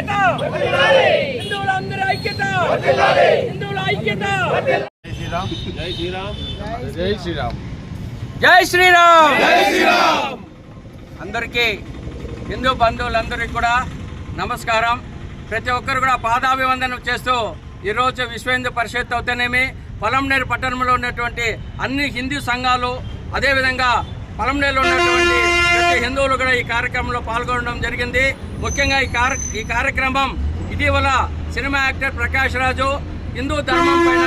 ఐక్యత, హిందువులందరి ఐక్యత, హిందువుల ఐక్యత. జై శ్రీరామ్, జై శ్రీరామ్, జై శ్రీరామ్, జై శ్రీరామ్, జై శ్రీరామ్. అందరికీ హిందూ బంధువులందరికీ కూడా నమస్కారం. ప్రతి ఒక్కరు కూడా పాదాభివందనం చేస్తూ ఈరోజు విశ్వ హిందూ పరిషత్ అవుతేనేమి, పొలంనేరు పట్టణంలో ఉన్నటువంటి అన్ని హిందూ సంఘాలు, అదేవిధంగా పొలంనేరులో ఉన్నటువంటి ప్రతి హిందువులు కూడా ఈ కార్యక్రమంలో పాల్గొనడం జరిగింది. ముఖ్యంగా ఈ కార్యక్రమం ఇటీవల సినిమా యాక్టర్ ప్రకాష్ రాజు హిందూ ధర్మం పైన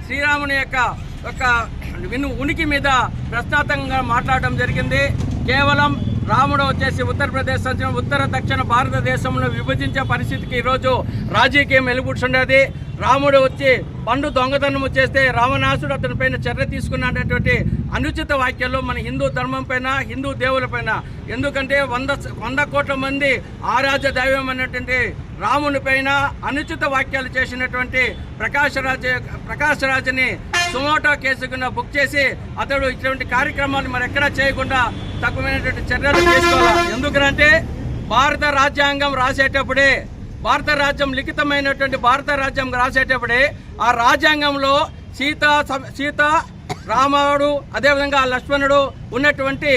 శ్రీరాముని యొక్క ఉనికి మీద ప్రశ్నార్థకంగా మాట్లాడడం జరిగింది. కేవలం రాముడు వచ్చేసి ఉత్తరప్రదేశ్ ఉత్తర దక్షిణ భారతదేశంలో విభజించే పరిస్థితికి ఈరోజు రాజకీయం వెలుగుతుండేది. రాముడు వచ్చి పండు దొంగతనం చేస్తే రావణాసుడు అతని పైన చర్య తీసుకున్నటువంటి అనుచిత వ్యాఖ్యలు మన హిందూ ధర్మం పైన, హిందూ దేవుల పైన. ఎందుకంటే 100 కోట్ల మంది ఆరాధ్య దైవం అన్నటువంటి రాముని పైన అనుచిత వ్యాఖ్యలు చేసినటువంటి ప్రకాష్ రాజుని సుమోటో కేసు కింద బుక్ చేసి అతడు ఇటువంటి కార్యక్రమాలు మరి ఎక్కడా చేయకుండా తక్కువైనటువంటి చర్యలు తీసుకోవాలి. ఎందుకంటే భారత రాజ్యాంగం రాసేటప్పుడే, భారత రాజ్యం లిఖితమైనటువంటి భారత రాజ్యం రాసేటప్పుడే ఆ రాజ్యాంగంలో సీత రాముడు అదేవిధంగా లక్ష్మణుడు ఉన్నటువంటి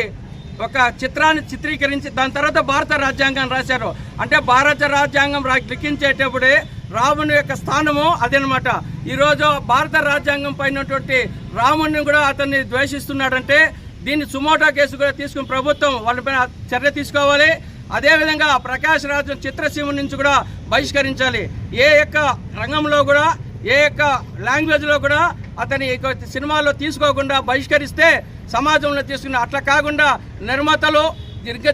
ఒక చిత్రాన్ని చిత్రీకరించి దాని తర్వాత భారత రాజ్యాంగం రాశారు. అంటే భారత రాజ్యాంగం లిఖించేటప్పుడే రాముని యొక్క స్థానము అదనమాట. ఈరోజు భారత రాజ్యాంగం పైనటువంటి రాముడిని కూడా అతన్ని ద్వేషిస్తున్నాడంటే దీన్ని సుమోటో కేసు కూడా తీసుకుని ప్రభుత్వం వాళ్ళపైన చర్య తీసుకోవాలి. అదేవిధంగా ప్రకాష్ రాజు చిత్రసీమ నుంచి కూడా బహిష్కరించాలి. ఏ యొక్క రంగంలో కూడా, ఏ యొక్క లాంగ్వేజ్లో కూడా అతని సినిమాలో తీసుకోకుండా బహిష్కరిస్తే సమాజంలో తీసుకున్న అట్లా కాకుండా నిర్మాతలు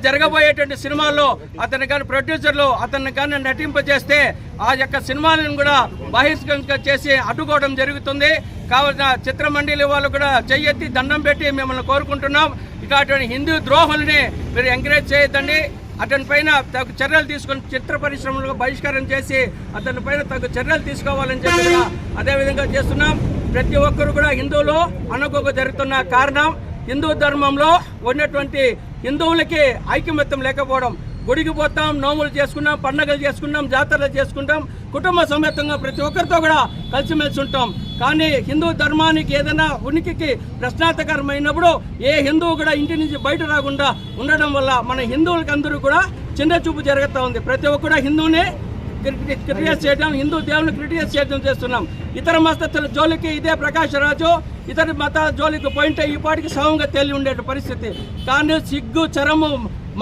జరగబోయేటువంటి సినిమాల్లో అతని కానీ ప్రొడ్యూసర్లు అతన్ని కానీ నటింపజేస్తే ఆ యొక్క సినిమాలను కూడా బహిష్కరణ చేసి అడ్డుకోవడం జరుగుతుంది. కావున చిత్రమండలి వాళ్ళు కూడా చెయ్యెత్తి దండం పెట్టి మిమ్మల్ని కోరుకుంటున్నాం. ఇటువంటి హిందూ ద్రోహుల్ని మీరు ఎంకరేజ్ చేయొద్దండి. అతని పైన తగు చర్యలు తీసుకొని చిత్ర పరిశ్రమలకు బహిష్కారం చేసి అతని పైన తగు చర్యలు తీసుకోవాలని చెప్పి అదేవిధంగా చేస్తున్నాం. ప్రతి ఒక్కరు కూడా హిందువులు అనుకోక జరుగుతున్న కారణం హిందూ ధర్మంలో ఉన్నటువంటి హిందువులకి ఐకమత్యం లేకపోవడం. గుడికి పోతాం, నోములు చేసుకున్నాం, పండుగలు చేసుకున్నాం, జాతరలు చేసుకుంటాం, కుటుంబ సమేతంగా ప్రతి ఒక్కరితో కూడా కలిసిమెలిసి ఉంటాం. కానీ హిందూ ధర్మానికి ఏదైనా ఉనికికి ప్రశ్నార్థకరమైనప్పుడు ఏ హిందువు కూడా ఇంటి నుంచి బయట రాకుండా ఉండడం వల్ల మన హిందువులకి అందరూ కూడా చిన్న చూపు జరుగుతూ ఉంది. ప్రతి ఒక్కరు హిందువుని క్రిటిసైజ్ చేయడం, హిందూ దేవుని క్రిటిసైజ్ చేయడం చేస్తున్నాం. ఇతర మతస్థుల జోలికి ఇదే ప్రకాష్ రాజు ఇతర మతాల జోలికి పోయింటే ఈ పాటికి సమంగా తేలి ఉండే పరిస్థితి. కానీ సిగ్గు, చరము,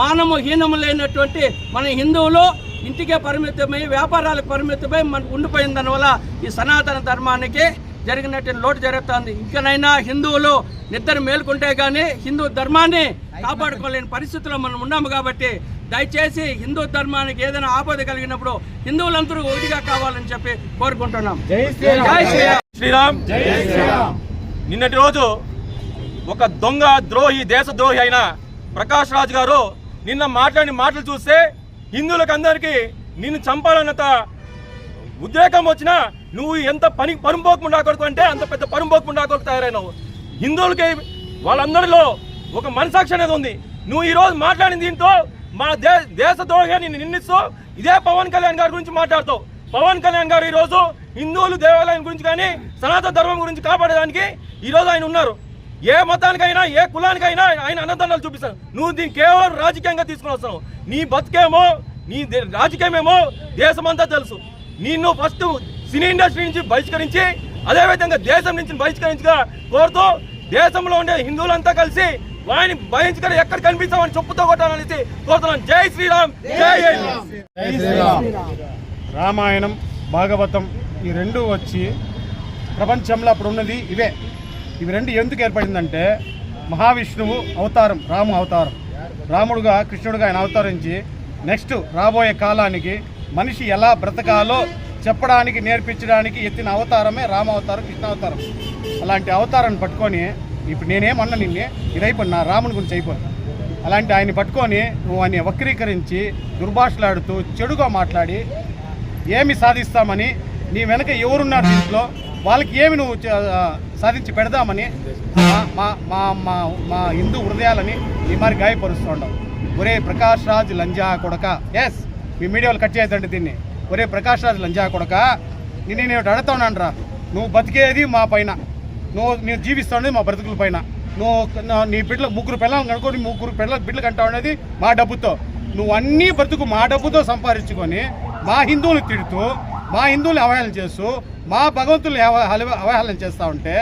మానము, హీనము లేనటువంటి మన హిందువులు ఇంటికే పరిమితమై, వ్యాపారాలకు పరిమితమై మనకు ఉండిపోయిన దానివల్ల ఈ సనాతన ధర్మానికి జరిగినట్టు లోటు జరుగుతుంది. ఇంకనైనా హిందువులు నిద్ర మేల్కొంటే కానీ హిందూ ధర్మాన్ని కాపాడుకోలేని పరిస్థితుల్లో మనం ఉన్నాము. కాబట్టి దయచేసి హిందూ ధర్మానికి ఏదైనా ఆపద కలిగినప్పుడు హిందువులందరూ ఒకటిగా కావాలని చెప్పి కోరుకుంటున్నాం. జై శ్రీరామ్, జై శ్రీరామ్. నిన్నటి రోజు ఒక దొంగ ద్రోహి, దేశద్రోహి అయిన ప్రకాష్ రాజ్ గారు నిన్న మాట్లాడిన మాటలు చూస్తే హిందువులకు అందరికీ నిన్ను చంపాలన్నంత ఉద్రేకం వచ్చినా నువ్వు ఎంత పరుంపోకు ఉండాకొడుకు అంటే అంత పెద్ద పరుంపోకు ఉండాకొడుకు తయారైనావు. హిందువులకి వాళ్ళందరిలో ఒక మనసాక్షి అనేది ఉంది. నువ్వు ఈరోజు మాట్లాడిన దీంతో మా దేశద్రోహి నిన్ను నిందిస్తూ ఇదే పవన్ కళ్యాణ్ గారి గురించి మాట్లాడుతావు. పవన్ కళ్యాణ్ గారు ఈరోజు హిందువులు దేవాలయం గురించి కానీ సనాతన ధర్మం గురించి కాపాడేదానికి ఈరోజు ఆయన ఉన్నారు. ఏ మతానికైనా, ఏ కులానికైనా ఆయన అన్నదండాలు చూపిస్తారు. నువ్వు దీన్ని కేవలం రాజకీయంగా తీసుకుని వస్తావు. నీ బతుకేమో, నీ రాజకీయమేమో దేశమంతా తెలుసు. నిన్ను ఫస్ట్ సినీ ఇండస్ట్రీ నుంచి బహిష్కరించి, అదేవిధంగా దేశం నుంచి బహిష్కరించగా కోరుతూ దేశంలో ఉండే హిందువులంతా కలిసి వారిని బహిష్కరి ఎక్కడ కనిపిస్తామని చెప్పుతో కొట్టాలనేసి కోరుతున్నాను. జై శ్రీరామ్, జై శ్రీరామ్. రామాయణం, భాగవతం ఈ రెండు వచ్చి ప్రపంచంలో అప్పుడు ఉన్నది ఇవే. ఇవి రెండు ఎందుకు ఏర్పడిందంటే మహావిష్ణువు అవతారం, రాము అవతారం, రాముడుగా కృష్ణుడుగా ఆయన అవతరించి నెక్స్ట్ రాబోయే కాలానికి మనిషి ఎలా బ్రతకాలో చెప్పడానికి, నేర్పించడానికి ఎత్తిన అవతారమే రామ అవతారం, కృష్ణ అవతారం. అలాంటి అవతారాన్ని పట్టుకొని ఇప్పుడు నేనేమన్నా నిన్నే ఇదైపోయి నా రాముని గురించి అయిపోయింది. అలాంటి ఆయన్ని పట్టుకొని నువ్వు ఆయన వక్రీకరించి దుర్భాషలాడుతూ చెడుగా మాట్లాడి ఏమి సాధిస్తామని, నీ వెనక ఎవరున్నారు దీంట్లో, వాళ్ళకి ఏమి నువ్వు సాధించి పెడదామని మా మా మా మా హిందూ హృదయాలని ఈ మరి గాయపరుస్తూ ఉండవు. ఒరే ప్రకాష్ రాజ్ లంజా కొడక. ఎస్, మీ మీడియాలో కట్ చేయొద్దండి దీన్ని. ఒరే ప్రకాష్ రాజ్ లంజా కొడక నేను అడుగుతా ఉన్నాను రా, నువ్వు బతికేది మా పైన, నేను జీవిస్తానేది మా బ్రతుకుల పైన, నీ బిడ్డలు 3 పిల్లలు కనుక్కొని 3 బిడ్డలు కంటా ఉండేది మా డబ్బుతో, నువ్వు అన్నీ బ్రతుకు మా డబ్బుతో సంపాదించుకొని మా హిందువులు తిడుతూ మా హిందువులు అవహేళన చేస్తూ మా భగవంతుల్ని అవహేళన చేస్తూ ఉంటే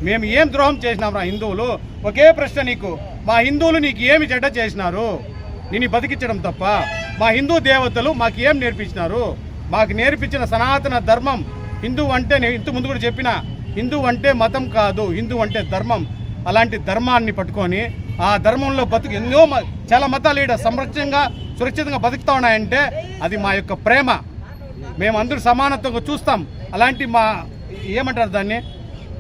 మేము ఏం ద్రోహం చేసినాం రా హిందువులు? ఒకే ప్రశ్న నీకు, మా హిందువులు నీకు ఏమి చెడ్డ చేసినారు? నేను బతికించడం తప్ప మా హిందూ దేవతలు మాకు ఏం నేర్పించినారు? మాకు నేర్పించిన సనాతన ధర్మం హిందువు అంటే, నేను ఇంత ముందు కూడా చెప్పిన, హిందువు అంటే మతం కాదు, హిందువు అంటే ధర్మం. అలాంటి ధర్మాన్ని పట్టుకొని ఆ ధర్మంలో ఎన్నో చాలా మతాలు ఈడ సురక్షితంగా బతుకుతా ఉన్నాయంటే అది మా యొక్క ప్రేమ. మేమందరూ సమానత్వంగా చూస్తాం. అలాంటి మా ఏమంటారు దాన్ని,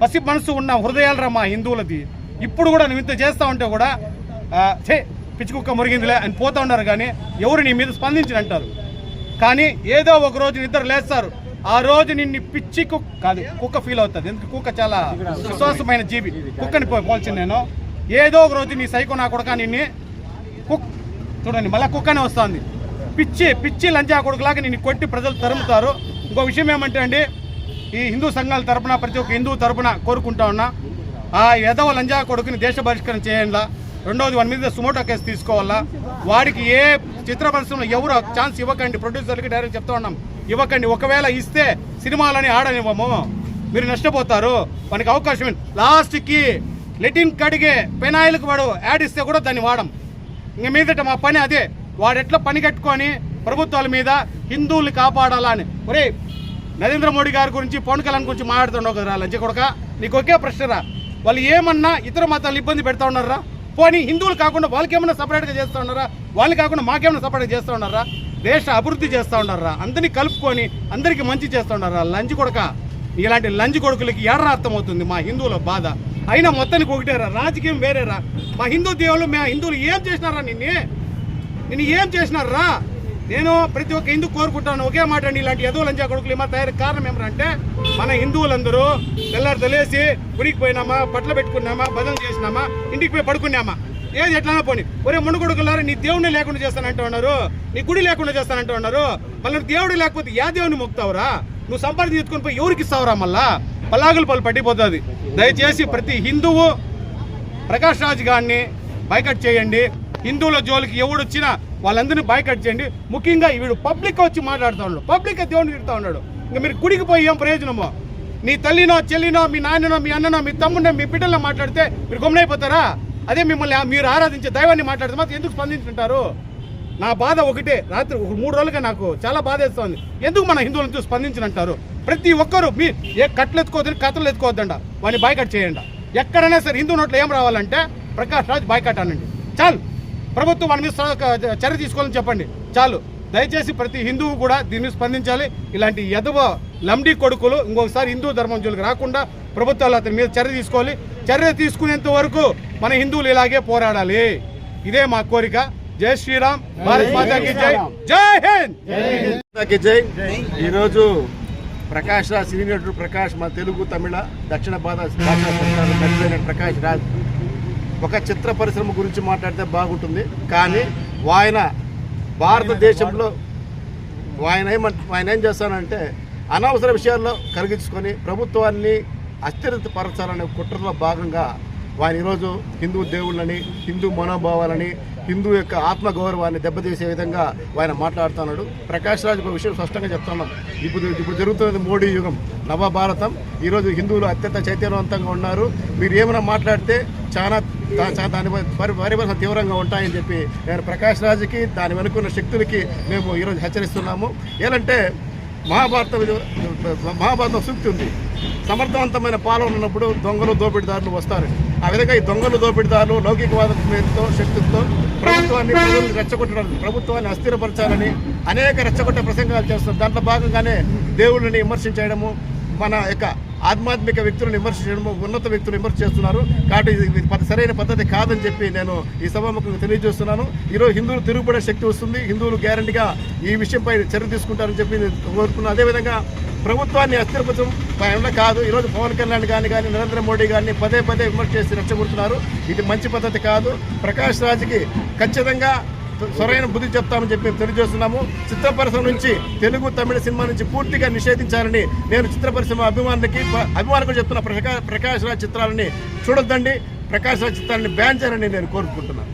పసి మనసు ఉన్న హృదయాలరా మా హిందువులది. ఇప్పుడు కూడా నువ్వు ఇంత చేస్తూ ఉంటే కూడా పిచ్చి కుక్క మురిగిందిలే అని పోతూ ఉన్నారు, కానీ ఎవరు నీ మీద స్పందించిన అంటారు. కానీ ఏదో ఒక రోజు నిద్ర లేస్తారు, ఆ రోజు నిన్ను పిచ్చి కుక్క ఫీల్ అవుతుంది. ఎందుకు కుక్క చాలా విశ్వాసమైన జీవి, కుక్కని పోల్చింది నేను. ఏదో ఒక రోజు నీ సైకో నా కొడుక నిన్ను చూడండి మళ్ళీ కుక్కనే వస్తుంది, పిచ్చి లంచా కొడుకులాగా నిన్ను కొట్టి ప్రజలు తరుముతారు. ఇంకో విషయం ఏమంటే అండి, ఈ హిందూ సంఘాల తరపున ప్రతి ఒక్క హిందూ తరపున కోరుకుంటా ఉన్నా, ఆ ఎదవ లంజా కొడుకుని దేశ బహిష్కరణ చేయాలా. రెండోది వాడి మీద సుమోటో కేసు తీసుకోవాలా. వాడికి ఏ చిత్ర పరిశ్రమలో ఎవరు ఛాన్స్ ఇవ్వకండి, ప్రొడ్యూసర్లకి డైరెక్ట్ చెప్తా ఉన్నాం, ఇవ్వకండి. ఒకవేళ ఇస్తే సినిమాలని ఆడనివ్వము, మీరు నష్టపోతారు. మనకి అవకాశం లాస్ట్కి లెటిన్ కడిగే పెనాయిల్కి వాడు యాడ్ ఇస్తే కూడా దాన్ని వాడం. ఇంక మీదట మా పని అదే, వాడు ఎట్లా పని కట్టుకొని ప్రభుత్వాల మీద హిందువుల్ని కాపాడాలా అని. ఒరే నరేంద్ర మోడీ గారి గురించి పవన్ కళ్యాణ్ గురించి మాట్లాడుతుండవు కదరా లంచ కొడక, నీకు ఒకే ప్రశ్నరా, వాళ్ళు ఏమన్నా ఇతర మతాలు ఇబ్బంది పెడతా ఉన్నారా? పోనీ హిందువులు కాకుండా వాళ్ళకి ఏమన్నా సపరేట్గా చేస్తూ ఉన్నారా? వాళ్ళు కాకుండా మాకేమన్నా సపరేట్గా చేస్తూ ఉన్నారా? దేశ అభివృద్ధి చేస్తూ ఉన్నారా? అందరినీ కలుపుకొని అందరికీ మంచి చేస్తూ ఉన్నారా? లంచ్ కొడక, ఇలాంటి లంచ్ కొడుకులకి ఎర్ర అర్థమవుతుంది మా హిందువుల బాధ. అయినా మొత్తానికి ఒకటేరా, రాజకీయం వేరేరా. మా హిందూ దేవుళ్ళు మా హిందువులు ఏం చేసినారా? నిన్ను ఏం చేసినారా? నేను ప్రతి ఒక్క హిందూ కోరుకుంటాను ఒకే మాట అండి, ఇలాంటి ఎదువు లంచా కొడుకులు ఏమో తయారు కారణం ఏమంటే మన హిందువులందరూ తెల్లారు తెలిసి గుడికి పోయినామా, బట్టలు పెట్టుకున్నామా, భజన చేసినామా, ఇంటికి పోయి పడుకున్నామా, ఏది ఎట్లన్నా పోనీ. ఒరే ముందు కొడుకులారా, నీ దేవుడిని లేకుండా చేస్తానంటూ ఉన్నారు, నీ గుడి లేకుండా చేస్తానంటూ ఉన్నారు. మళ్ళీ దేవుడు లేకపోతే ఏ దేవుని మొక్కుతావురా? నువ్వు సంపాదన తీసుకొని పోయి ఎవరికి ఇస్తావురా? మళ్ళా పలాగుల పలు పట్టిపోతుంది. దయచేసి ప్రతి హిందువు ప్రకాష్ రాజ్ గారిని బైకట్ చేయండి. హిందువుల జోలికి ఎవడు వచ్చినా వాళ్ళందరినీ బాయ్కట్ చేయండి. ముఖ్యంగా వీడు పబ్లిక్ వచ్చి మాట్లాడుతూ ఉన్నాడు, పబ్లిక్ దేవుడిని తిడుతూ ఉన్నాడు. ఇంకా మీరు గుడికి పోయి ఏం ప్రయోజనమో? నీ తల్లినో చెల్లినో మీ నాన్ననో మీ అన్ననో మీ తమ్ముడినో మీ బిడ్డలో మాట్లాడితే మీరు గమనైపోతారా? అదే మిమ్మల్ని మీరు ఆరాధించే దైవాన్ని మాట్లాడితే మాత్రం ఎందుకు స్పందించుంటారు? నా బాధ ఒకటే, రాత్రి 3 రోజులుగా నాకు చాలా బాధ వేస్తుంది. ఎందుకు మన హిందువులను స్పందించినంటారు? ప్రతి ఒక్కరు మీ ఏ కట్లు ఎత్తుకోవద్దని కథలు ఎత్తుకోవద్దండ, వాడిని బాయ్కట్ చేయండి. ఎక్కడైనా సరే హిందూ నోట్లో ఏం రావాలంటే ప్రకాష్ రాజ్ బాయ్కట్ అనండి చాలు. ప్రభుత్వం వాడి మీద చర్య తీసుకోవాలని చెప్పండి చాలు. దయచేసి ప్రతి హిందువు కూడా దీన్ని స్పందించాలి. ఇలాంటి ఎదవ లంబడి కొడుకులు ఇంకొకసారి హిందూ ధర్మం జోలికి రాకుండా ప్రభుత్వాలు అతని మీద చర్య తీసుకోవాలి. చర్య తీసుకునేంత వరకు మన హిందువులు ఇలాగే పోరాడాలి. ఇదే మా కోరిక. జై శ్రీరామ్, భారత్ మాతాకి జై, జై హింద్ జై. ఈరోజు ప్రకాష్ రాజ్ సినీ నటుడు ప్రకాష్, మన తెలుగు తమిళ దక్షిణ భాష ప్రకాష్ రాజ్ ఒక చిత్ర పరిశ్రమ గురించి మాట్లాడితే బాగుంటుంది. కానీ ఆయన భారతదేశంలో ఆయన ఏం చేస్తానంటే అనవసర విషయాల్లో కలిగించుకొని ప్రభుత్వాన్ని అస్థిరపరచాలనే కుట్రలో భాగంగా ఆయన ఈరోజు హిందూ దేవుళ్ళని, హిందూ మనోభావాలని, హిందూ యొక్క ఆత్మగౌరవాన్ని దెబ్బతీసే విధంగా ఆయన మాట్లాడుతున్నాడు. ప్రకాష్ రాజ్ ఒక విషయం స్పష్టంగా చెప్తున్నాం, ఇప్పుడు జరుగుతున్నది మోడీ యుగం, నవభారతం. ఈరోజు హిందువులు అత్యంత చైతన్యవంతంగా ఉన్నారు. మీరు ఏమైనా మాట్లాడితే చాలా దాని పరిభాష తీవ్రంగా ఉంటాయని చెప్పి నేను ప్రకాష్ రాజ్కి దాని వెనుకున్న శక్తులకి మేము ఈరోజు హెచ్చరిస్తున్నాము. ఏంటంటే మహాభారతం సూక్తి ఉంది, సమర్థవంతమైన పాలన ఉన్నప్పుడు దొంగలు దోపిడీదారులు వస్తారు. ఆ విధంగా ఈ దొంగలు దోపిడీదారులు లౌకికవాద మీదతో శక్తులతో ప్రభుత్వాన్ని ప్రజలను రెచ్చగొట్టడానికి, ప్రభుత్వాన్ని అస్థిరపరచాలని అనేక రెచ్చగొట్టే ప్రసంగాలు చేస్తారు. దాంట్లో భాగంగానే దేవుళ్ళని విమర్శించడము, మన యొక్క ఆధ్యాత్మిక వ్యక్తులను విమర్శించడము, ఉన్నత వ్యక్తులు విమర్శ చేస్తున్నారు. కాబట్టి ఇది సరైన పద్ధతి కాదని చెప్పి నేను ఈ సభాముఖంగా తెలియజేస్తున్నాను. ఈరోజు హిందువులు తిరుగుబడే శక్తి వస్తుంది, హిందువులు గ్యారంటీగా ఈ విషయంపై చర్య తీసుకుంటారని చెప్పి నేను కోరుకున్నాను. అదేవిధంగా ప్రభుత్వాన్ని అస్థిరపరచడం కాదు. ఈరోజు పవన్ కళ్యాణ్ కానీ నరేంద్ర మోడీ గారిని పదే విమర్శ చేసి రెచ్చగొడుతున్నారు. ఇది మంచి పద్ధతి కాదు. ప్రకాష్ రాజ్కి ఖచ్చితంగా సరైన బుద్ధి చెప్తామని చెప్పి మేము తెలియజేస్తున్నాము. చిత్ర పరిశ్రమ నుంచి తెలుగు తమిళ సినిమా నుంచి పూర్తిగా నిషేధించాలని నేను చిత్ర పరిశ్రమ అభిమానులకు చెప్తున్న ప్రకాష్ రాజ్ చిత్రాలని చూడొద్దండి, ప్రకాష్ రాజ్ చిత్రాన్ని బ్యాన్ చేయాలని నేను కోరుకుంటున్నాను.